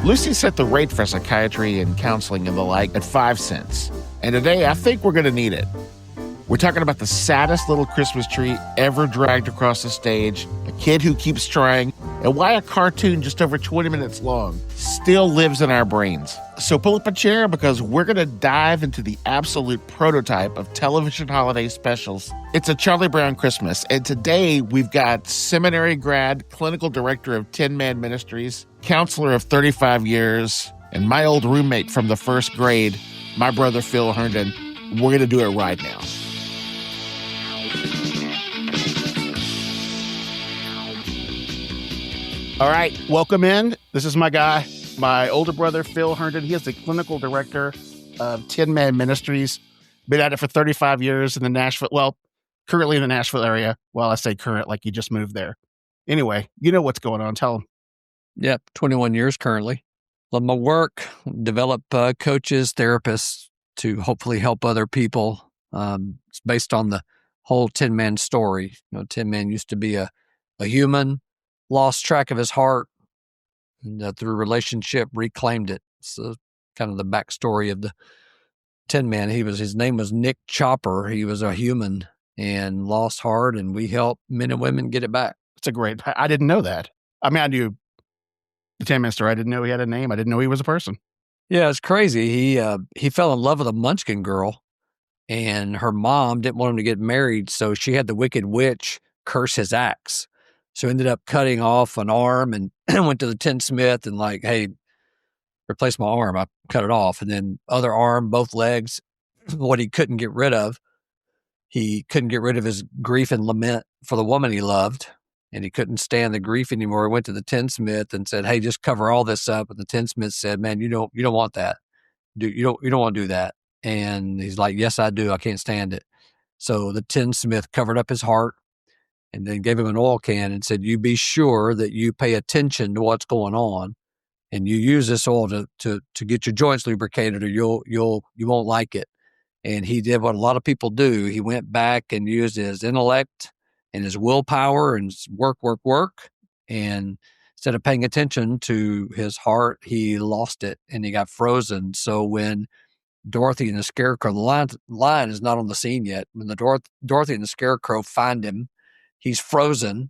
Lucy set the rate for psychiatry and counseling and the like at 5 cents. And today, I think we're going to need it. We're talking about the saddest little Christmas tree ever dragged across the stage, a kid who keeps trying, and why a cartoon just over 20 minutes long still lives in our brains. So pull up a chair because we're going to dive into the absolute prototype of television holiday specials. It's a Charlie Brown Christmas, and today we've got seminary grad, clinical director of Tin Man Ministries, counselor of 35 years, and my old roommate from the first grade, my brother Phil Herndon. We're going to do it right now. All right, welcome in. This is my guy, my older brother, Phil Herndon. He is the clinical director of Tin Man Ministries. Been at it for 35 years in the currently in the Nashville area. Well, I say current, like you just moved there. Anyway, you know what's going on. Tell them. Yep, 21 years currently. Love my work, develop coaches, therapists to hopefully help other people. It's based on the whole Tin Man story. You know, Tin Man used to be a human, lost track of his heart, and through relationship reclaimed it. So kind of the backstory of the Tin Man. His name was Nick Chopper. He was a human and lost heart, and we help men and women get it back. I didn't know that. I mean, I knew the Tin Man story. I didn't know he had a name. I didn't know he was a person. Yeah, it's crazy. He fell in love with a Munchkin girl, and her mom didn't want him to get married, so she had the Wicked Witch curse his axe. So ended up cutting off an arm and went to the tinsmith and like, hey, replace my arm. I cut it off. And then other arm, both legs, what he couldn't get rid of. He couldn't get rid of his grief and lament for the woman he loved. And he couldn't stand the grief anymore. He went to the tinsmith and said, hey, just cover all this up. And the tinsmith said, man, you don't want that. You don't want to do that. And he's like, yes, I do. I can't stand it. So the tinsmith covered up his heart and then gave him an oil can and said, you be sure that you pay attention to what's going on and you use this oil to get your joints lubricated or you won't like it. And he did what a lot of people do. He went back and used his intellect and his willpower and work. And instead of paying attention to his heart, he lost it and he got frozen. So when Dorothy and the Scarecrow, the lion is not on the scene yet. When the Dorothy and the Scarecrow find him, he's frozen.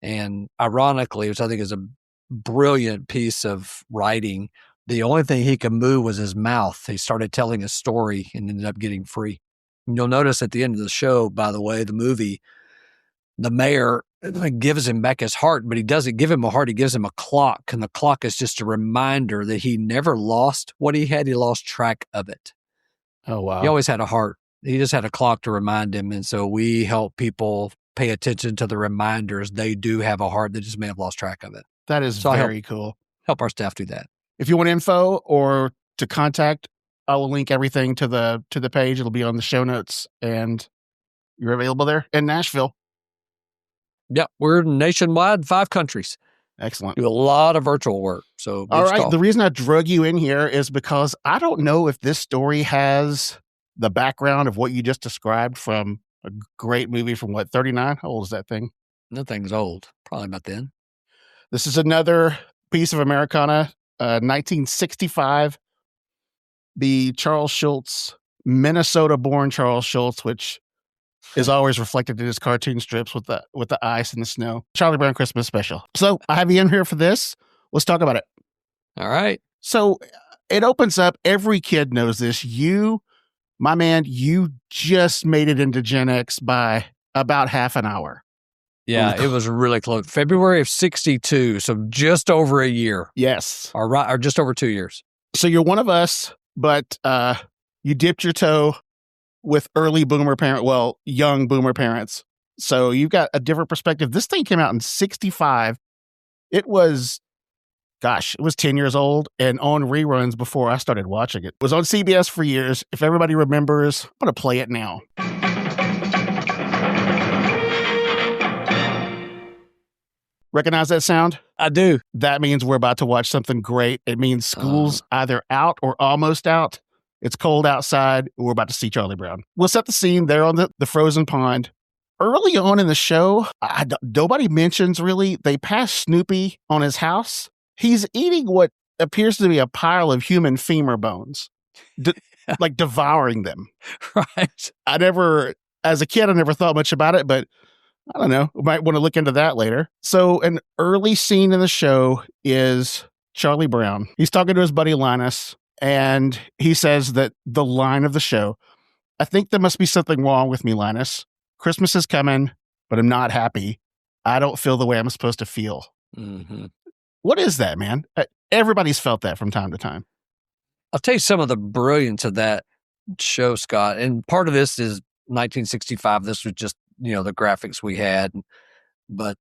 And ironically, which I think is a brilliant piece of writing, the only thing he could move was his mouth. He started telling a story and ended up getting free. And you'll notice at the end of the show, by the way, the movie, the mayor gives him back his heart, but he doesn't give him a heart. He gives him a clock. And the clock is just a reminder that he never lost what he had. He lost track of it. Oh, wow. He always had a heart. He just had a clock to remind him. And so we help people pay attention to the reminders. They do have a heart. They just may have lost track of it. That is very cool. Help our staff do that. If you want info or to contact, I will link everything to the page. It'll be on the show notes, and you're available there in Nashville. Yeah, we're nationwide, 5 countries. Excellent. Do a lot of virtual work. So all right. The reason I drug you in here is because I don't know if this story has the background of what you just described from a great movie from 39? How old is that thing? That thing's old. Probably about then. This is another piece of Americana, 1965. The Charles Schulz, Minnesota-born Charles Schulz, which is always reflected in his cartoon strips with the ice and the snow. Charlie Brown Christmas special. So I have you in here for this. Let's talk about it. All right. So it opens up. Every kid knows this. You, my man, you just made it into Gen X by about half an hour. Yeah, it was really close. February of 62, so just over a year. Yes. Or just over 2 years. So you're one of us, but you dipped your toe with young boomer parents. So you've got a different perspective. This thing came out in 65. It was 10 years old and on reruns before I started watching it. It was on CBS for years. If everybody remembers, I'm going to play it now. Recognize that sound? I do. That means we're about to watch something great. It means school's either out or almost out. It's cold outside. We're about to see Charlie Brown. We'll set the scene there on the frozen pond. Early on in the show, nobody mentions really, they pass Snoopy on his house. He's eating what appears to be a pile of human femur bones, like devouring them. Right. As a kid, I never thought much about it, but I don't know. We might want to look into that later. So an early scene in the show is Charlie Brown. He's talking to his buddy Linus, and he says that the line of the show, "I think there must be something wrong with me, Linus. Christmas is coming, but I'm not happy. I don't feel the way I'm supposed to feel." Mm-hmm. What is that, man? Everybody's felt that from time to time. I'll tell you some of the brilliance of that show, Scott. And part of this is 1965. This was just, the graphics we had. But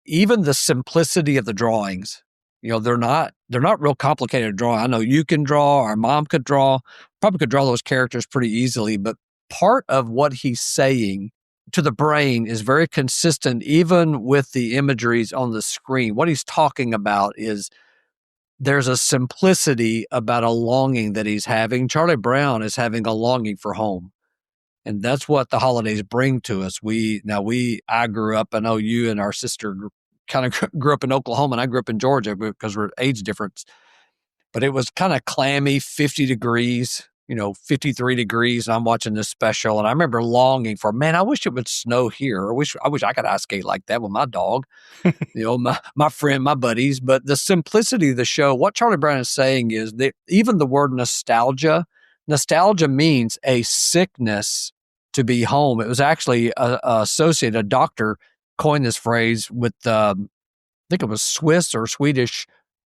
even the simplicity of the drawings, they're not real complicated drawing. I know you can draw, our mom could draw, probably could draw those characters pretty easily. But part of what he's saying to the brain is very consistent, even with the imageries on the screen. What he's talking about is there's a simplicity about a longing that he's having. Charlie Brown is having a longing for home. And that's what the holidays bring to us. I grew up, I know you and our sister kind of grew up in Oklahoma, and I grew up in Georgia because we're age difference. But it was kind of clammy, 50 degrees, 53 degrees. And I'm watching this special, and I remember longing for, man, I wish it would snow here. I wish I could ice skate like that with my dog, my friend, my buddies. But the simplicity of the show, what Charlie Brown is saying is that even the word nostalgia means a sickness to be home. It was actually associated, a doctor coined this phrase with, I think it was Swiss or Swedish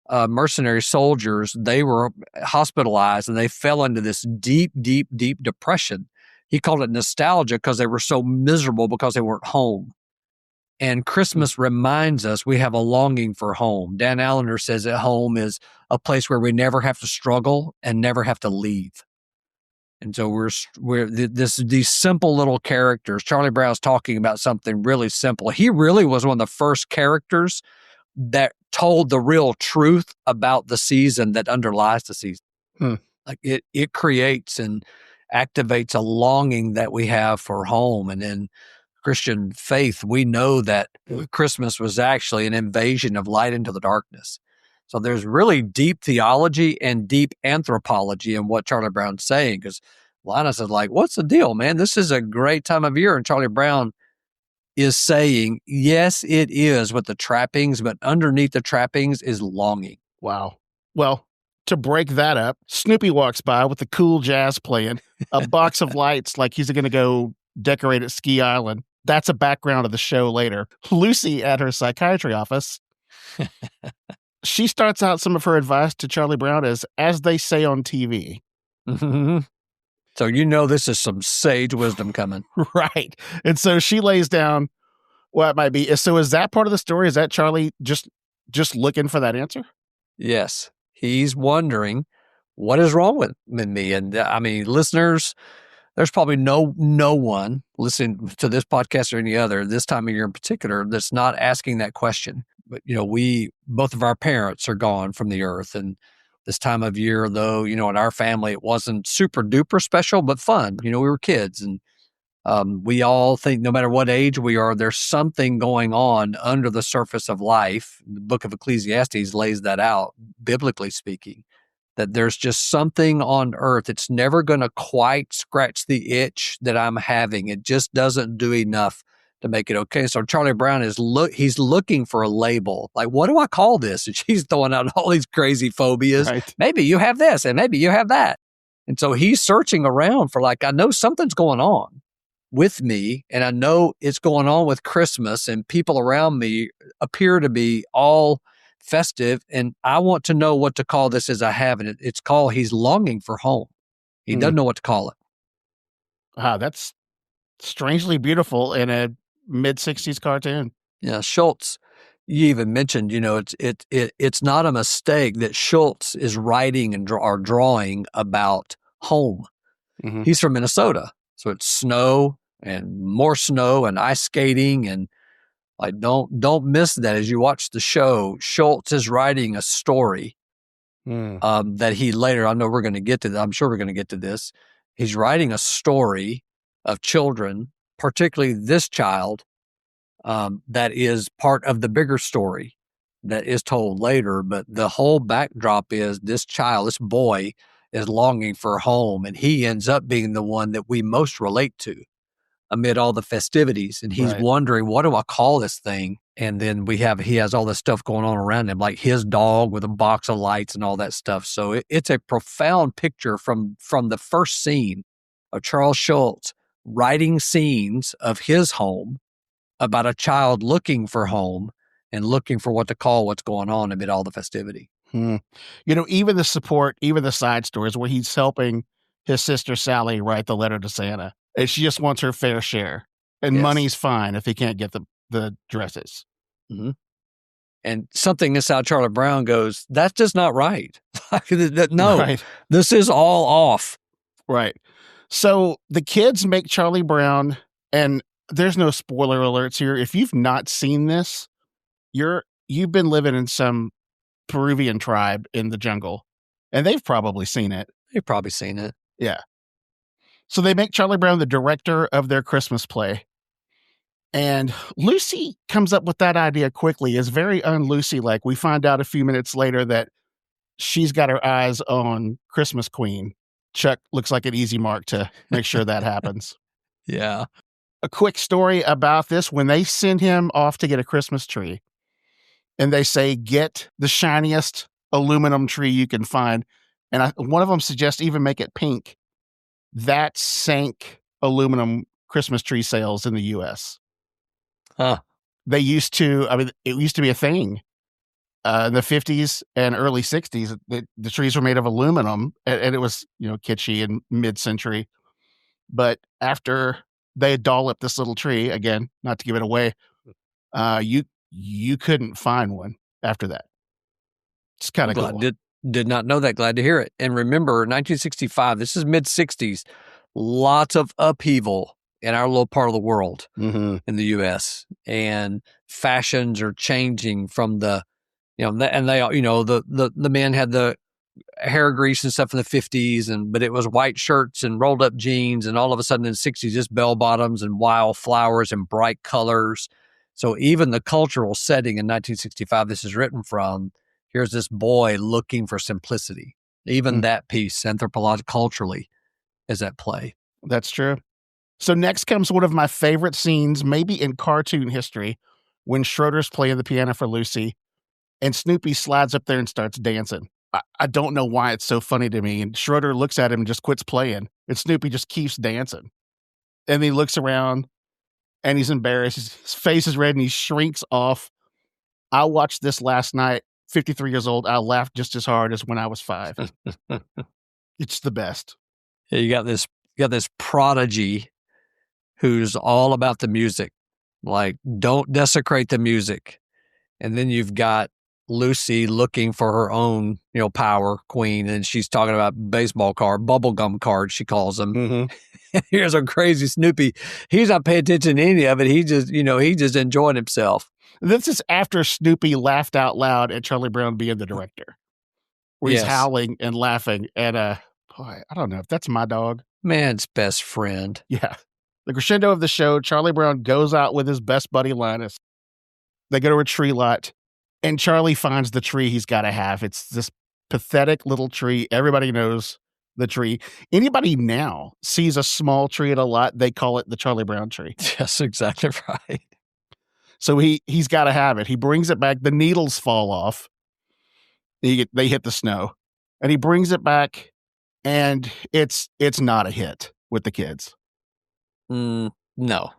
mercenary soldiers. They were hospitalized and they fell into this deep, deep, deep depression. He called it nostalgia because they were so miserable because they weren't home. And Christmas reminds us we have a longing for home. Dan Allender says that home is a place where we never have to struggle and never have to leave. And so these simple little characters. Charlie Brown's talking about something really simple. He really was one of the first characters that told the real truth about the season that underlies the season. Like it creates and activates a longing that we have for home. And in Christian faith, we know that Christmas was actually an invasion of light into the darkness. So there's really deep theology and deep anthropology in what Charlie Brown's saying, because Linus is like, what's the deal, man? This is a great time of year. And Charlie Brown is saying, yes, it is with the trappings, but underneath the trappings is longing. Wow. Well, to break that up, Snoopy walks by with the cool jazz playing, a box of lights like he's going to go decorate at Ski Island. That's a background of the show later. Lucy at her psychiatry office. She starts out some of her advice to Charlie Brown as they say on TV. Mm-hmm. So this is some sage wisdom coming. Right. And so she lays down what might be. So is that part of the story? Is that Charlie just looking for that answer? Yes. He's wondering, what is wrong with me? And listeners, there's probably no one listening to this podcast or any other this time of year in particular that's not asking that question. But, both of our parents are gone from the earth. And this time of year, though, in our family, it wasn't super duper special, but fun. We were kids, and we all think no matter what age we are, there's something going on under the surface of life. The book of Ecclesiastes lays that out, biblically speaking, that there's just something on earth. It's never going to quite scratch the itch that I'm having. It just doesn't do enough to make it okay. So Charlie Brown he's looking for a label. Like, what do I call this? And she's throwing out all these crazy phobias. Right. Maybe you have this and maybe you have that. And so he's searching around for I know something's going on with me, and I know it's going on with Christmas, and people around me appear to be all festive, and I want to know what to call this as I have it. It's called he's longing for home. He doesn't know what to call it. Wow, that's strangely beautiful in a mid-60s cartoon. Yeah, Schultz, you even mentioned, it's not a mistake that Schultz is writing and drawing about home. Mm-hmm. He's from Minnesota, so it's snow and more snow and ice skating, and don't miss that as you watch the show. Schultz is writing a story that he later, I know we're going to get to. I'm sure we're going to get to this. He's writing a story of children, particularly this child, that is part of the bigger story that is told later, but the whole backdrop is this boy is longing for home, and he ends up being the one that we most relate to amid all the festivities. And he's Right. wondering, what do I call this thing? And then he has all this stuff going on around him, like his dog with a box of lights and all that stuff. So it's a profound picture from the first scene of Charles Schulz writing scenes of his home about a child looking for home and looking for what to call what's going on amid all the festivity. You know, even the support, even the side stories where he's helping his sister Sally write the letter to Santa, and she just wants her fair share. And Yes. money's fine if he can't get the dresses. Mm-hmm. And something inside Charlie Brown goes, that's just not right. No, Right. This is all off. Right. So the kids make Charlie Brown, and there's no spoiler alerts here. If you've not seen this, you've been living in some Peruvian tribe in the jungle, and they've probably seen it. You've probably seen it. Yeah. So they make Charlie Brown the director of their Christmas play. And Lucy comes up with that idea quickly. Is very un-Lucy like. We find out a few minutes later that she's got her eyes on Christmas Queen. Chuck looks like an easy mark to make sure that happens. Yeah. A quick story about this. When they send him off to get a Christmas tree, and they say, get the shiniest aluminum tree you can find. And one of them suggests even make it pink. That sank aluminum Christmas tree sales in the U.S. Huh. They used to, it used to be a thing in the 50s and early 60s. The trees were made of aluminum, and it was, kitschy and mid-century. But after they dolloped this little tree, again, not to give it away, you couldn't find one after that. It's kind of cool. Did not know that. Glad to hear it. And remember, 1965, this is mid-60s, lots of upheaval in our little part of the world, in the U.S. And fashions are changing from the men had the hair grease and stuff in the 50s, but it was white shirts and rolled up jeans, and all of a sudden in the 60s, just bell bottoms and wild flowers and bright colors. So even the cultural setting in 1965 this is written from, here's this boy looking for simplicity. Even that piece, culturally, is at play. That's true. So next comes one of my favorite scenes, maybe in cartoon history, when Schroeder's playing the piano for Lucy, and Snoopy slides up there and starts dancing. I don't know why it's so funny to me. And Schroeder looks at him and just quits playing, and Snoopy just keeps dancing. And he looks around, and he's embarrassed. His face is red, and he shrinks off. I watched this last night, 53 years old. I laughed just as hard as when I was 5. It's the best. Yeah, you got this prodigy who's all about the music, like don't desecrate the music. And then you've got Lucy looking for her own, power queen, and she's talking about bubblegum cards, she calls them. Here's a crazy Snoopy. He's not paying attention to any of it. He just, he just enjoying himself. This is after Snoopy laughed out loud at Charlie Brown being the director, where he's howling and laughing. And boy, I don't know if that's my dog. Man's best friend. Yeah. The crescendo of the show, Charlie Brown goes out with his best buddy Linus. They go to a tree lot, and Charlie finds the tree he's got to have. It's this pathetic little tree. Everybody knows the tree. Anybody now sees a small tree at a lot, they call it the Charlie Brown tree. That's exactly right. So he's got to have it. He brings it back. The needles fall off. They hit the snow, and he brings it back, and it's not a hit with the kids. No.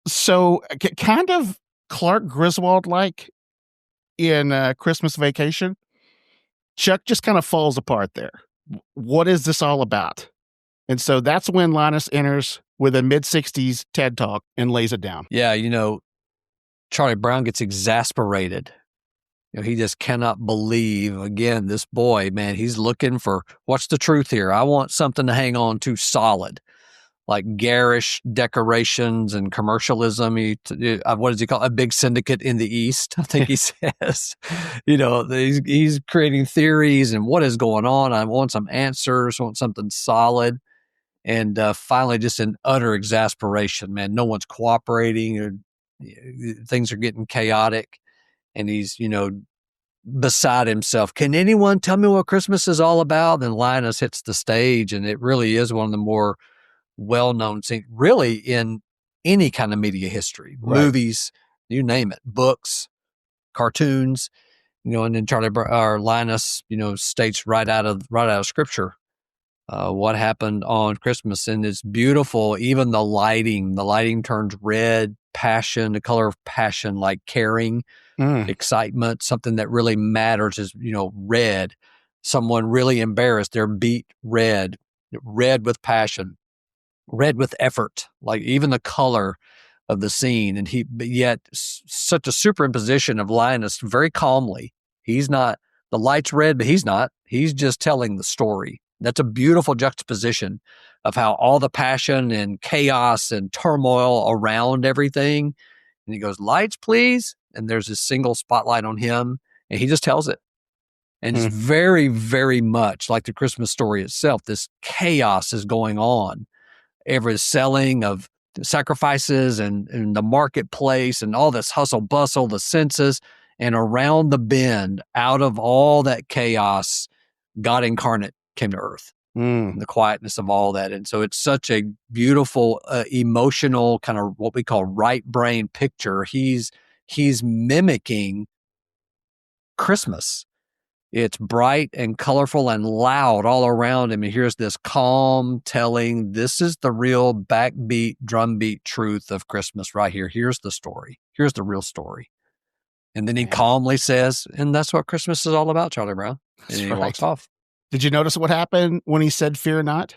So kind of Clark Griswold like in Christmas Vacation. Chuck just kind of falls apart there. What is this all about? And so that's when Linus enters with a mid-60s TED Talk and lays it down. Yeah, Charlie Brown gets exasperated. He just cannot believe, again, this boy, man, he's looking for, what's the truth here? I want something to hang on to solid, like garish decorations and commercialism. What does he call it? A big syndicate in the East, I think he says. He's creating theories and what is going on. I want some answers, I want something solid. And finally, just in utter exasperation, man, no one's cooperating, or things are getting chaotic. and he's, beside himself. Can anyone tell me what Christmas is all about? And Linus hits the stage, and it really is one of the more well-known scenes, really, in any kind of media history, Right. movies, you name it, books, cartoons, and then Linus, states right out of scripture, what happened on Christmas. And it's beautiful. Even the lighting turns red, passion, the color of passion, like caring, excitement, something that really matters is, red. Someone really embarrassed, they're beat red with passion, red with effort, like even the color of the scene. And but yet such a superimposition of Linus very calmly. He's not, the light's red, but he's not. He's just telling the story. That's a beautiful juxtaposition of how all the passion and chaos and turmoil around everything. And he goes, lights, please. And there's a single spotlight on him, and he just tells it. And it's very, very much like the Christmas story itself. This chaos is going on. Every selling of sacrifices and the marketplace and all this hustle bustle, the census, and around the bend, out of all that chaos, God incarnate came to earth. The quietness of all that. And so it's such a beautiful, emotional kind of what we call right brain picture. He's mimicking Christmas. It's bright and colorful and loud all around him. And here's this calm telling, this is the real backbeat, drumbeat truth of Christmas right here. Here's the story. Here's the real story. And then he calmly says, and that's what Christmas is all about, Charlie Brown. And he walks off. Did you notice what happened when he said, fear not?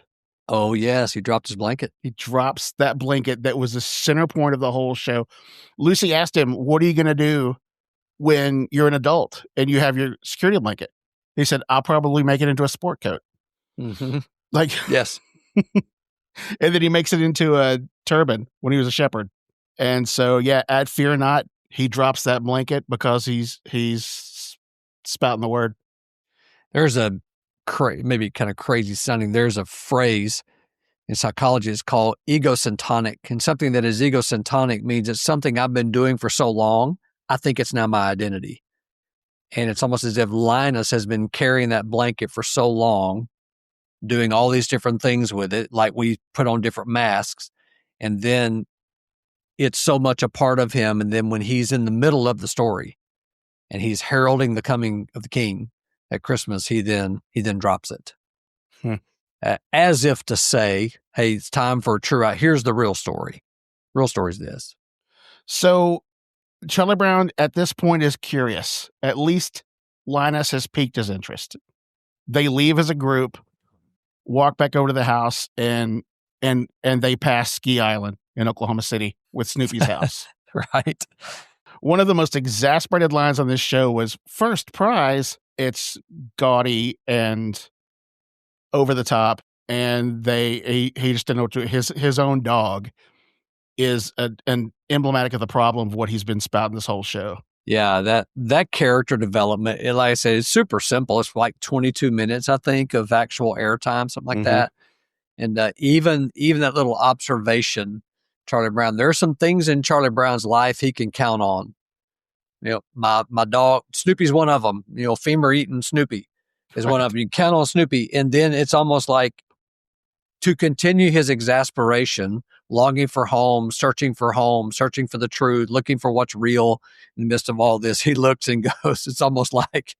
Oh, yes. He dropped his blanket. He drops that blanket that was the center point of the whole show. Lucy asked him, what are you going to do when you're an adult and you have your security blanket? He said, I'll probably make it into a sport coat. Like, yes. And then he makes it into a turban when he was a shepherd. And so, at fear not, he drops that blanket because he's spouting the word. There's a maybe kind of crazy sounding. There's a phrase in psychology. It's called egocentric, and something that is egocentric means it's something I've been doing for so long, I think it's now my identity. And it's almost as if Linus has been carrying that blanket for so long, doing all these different things with it, like we put on different masks, and then it's so much a part of him. And then when he's in the middle of the story and he's heralding the coming of the king at Christmas, he then drops it. As if to say, hey, it's time for a true out. Here's the real story. Real story is this. So Charlie Brown at this point is curious. At least Linus has piqued his interest. They leave as a group, walk back over to the house, and they pass Ski Island in Oklahoma City with Snoopy's house. Right. One of the most exasperated lines on this show was, first prize, it's gaudy and over the top, and he just didn't know what to do. His own dog is an emblematic of the problem of what he's been spouting this whole show. Yeah, that character development, like I said, it's super simple. It's like 22 minutes, I think, of actual airtime, something like that. And even that little observation, Charlie Brown, there are some things in Charlie Brown's life he can count on. My dog, Snoopy's one of them. Femur eating Snoopy is one of them. You count on Snoopy. And then it's almost like to continue his exasperation, longing for home, searching for the truth, looking for what's real in the midst of all this. He looks and goes, it's almost like,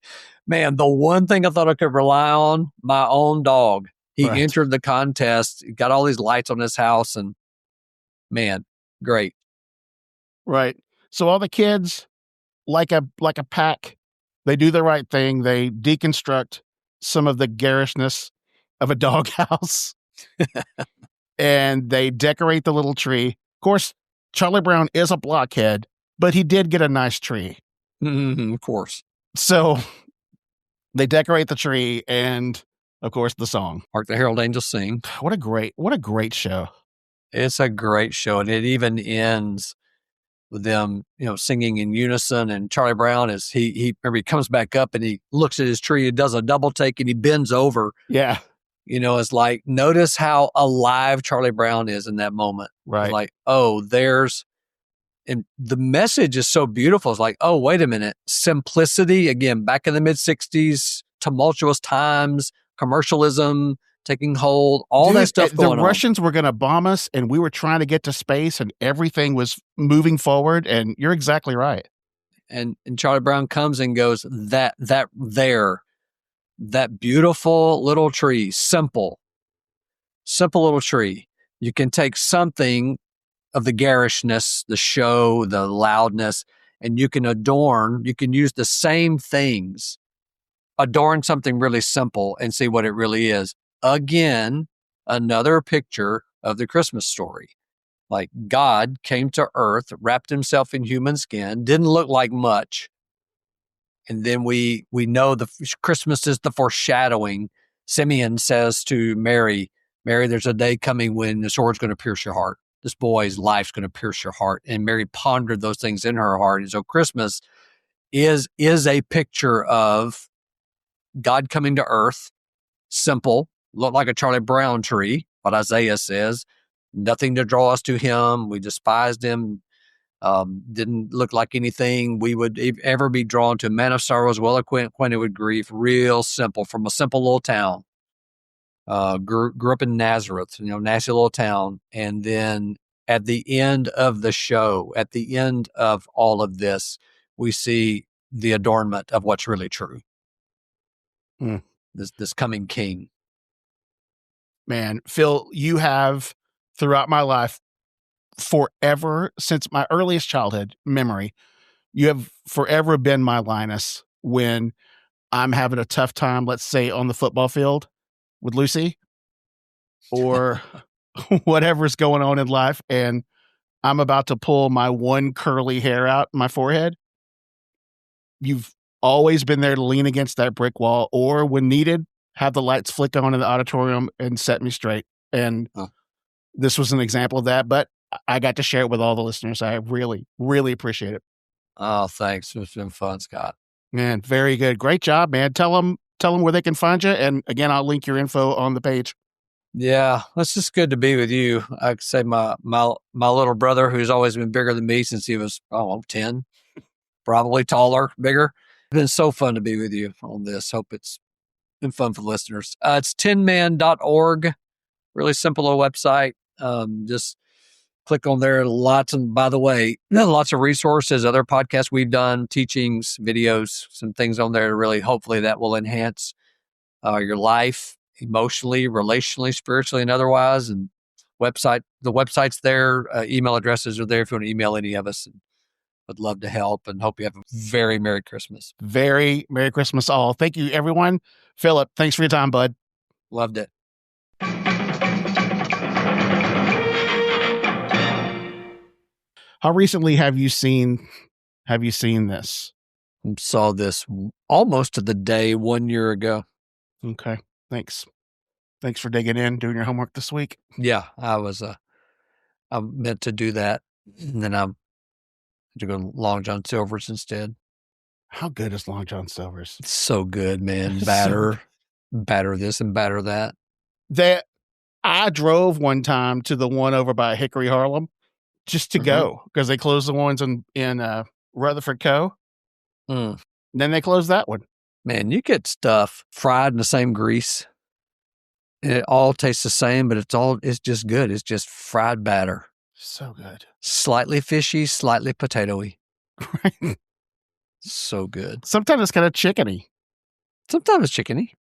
man, the one thing I thought I could rely on, my own dog. He entered the contest, got all these lights on his house, and man, great. Right. So all the kids, like a pack, they do the right thing. They deconstruct some of the garishness of a doghouse. And they decorate the little tree. Of course, Charlie Brown is a blockhead, but he did get a nice tree. Of course. So they decorate the tree, and of course the song. Hark the Herald Angels Sing. What a great show. It's a great show. And it even ends with them, singing in unison. And Charlie Brown he comes back up and he looks at his tree, he does a double take, and he bends over. Yeah. It's like, notice how alive Charlie Brown is in that moment. Right. It's like, oh, there's And the message is so beautiful. It's like, oh, wait a minute. Simplicity, again, back in the mid-60s, tumultuous times, commercialism taking hold, all that stuff the going on. Russians were going to bomb us, and we were trying to get to space, and everything was moving forward, and you're exactly right. And Charlie Brown comes and goes, that beautiful little tree, simple little tree. You can take something of the garishness, the show, the loudness, and you can use the same things, adorn something really simple and see what it really is. Again, another picture of the Christmas story. Like God came to earth, wrapped himself in human skin, didn't look like much. And then we know the Christmas is the foreshadowing. Simeon says to Mary, there's a day coming when the sword's going to pierce your heart. This boy's life's going to pierce your heart. And Mary pondered those things in her heart. And so Christmas is a picture of God coming to earth, simple, looked like a Charlie Brown tree, what Isaiah says, nothing to draw us to him. We despised him. Didn't look like anything we would ever be drawn to. Man of sorrows, well acquainted with grief, real simple, from a simple little town. Grew up in Nazareth, nasty little town. And then at the end of the show, at the end of all of this, we see the adornment of what's really true. This coming king. Man, Phil, you have, throughout my life, forever, since my earliest childhood memory, you have forever been my Linus when I'm having a tough time, let's say on the football field with Lucy or whatever's going on in life, and I'm about to pull my one curly hair out my forehead. You've always been there to lean against that brick wall, or when needed, have the lights flick on in the auditorium and set me straight. And this was an example of that, but I got to share it with all the listeners. I really, really appreciate it. Oh, thanks. It's been fun, Scott. Man, very good. Great job, man. Tell them where they can find you. And again, I'll link your info on the page. Yeah, it's just good to be with you. I say my little brother, who's always been bigger than me since he was, 10, probably taller, bigger. It's been so fun to be with you on this. Hope it's been fun for the listeners. It's tinman.org. Really simple little website. Just click on there. By the way, lots of resources, other podcasts we've done, teachings, videos, some things on there. Really, hopefully that will enhance your life emotionally, relationally, spiritually, and otherwise. And the website's there. Email addresses are there if you want to email any of us. And would love to help, and hope you have a very Merry Christmas. Very Merry Christmas all. Thank you, everyone. Philip, thanks for your time, bud. Loved it. How recently have you seen this? Saw this almost to the day 1 year ago. Okay. Thanks for digging in, doing your homework this week. Yeah, I meant to do that. And then I'm to go Long John Silver's instead. How good is Long John Silver's? It's so good, man. So Batter this and batter that. I drove one time to the one over by Hickory Harlem just to go, because they closed the ones in Rutherford Co. Then they closed that one. Man, you get stuff fried in the same grease. And it all tastes the same, but it's just good. It's just fried batter. So good. Slightly fishy, slightly potatoey. Right. So good. Sometimes it's kind of chickeny. Sometimes it's chickeny.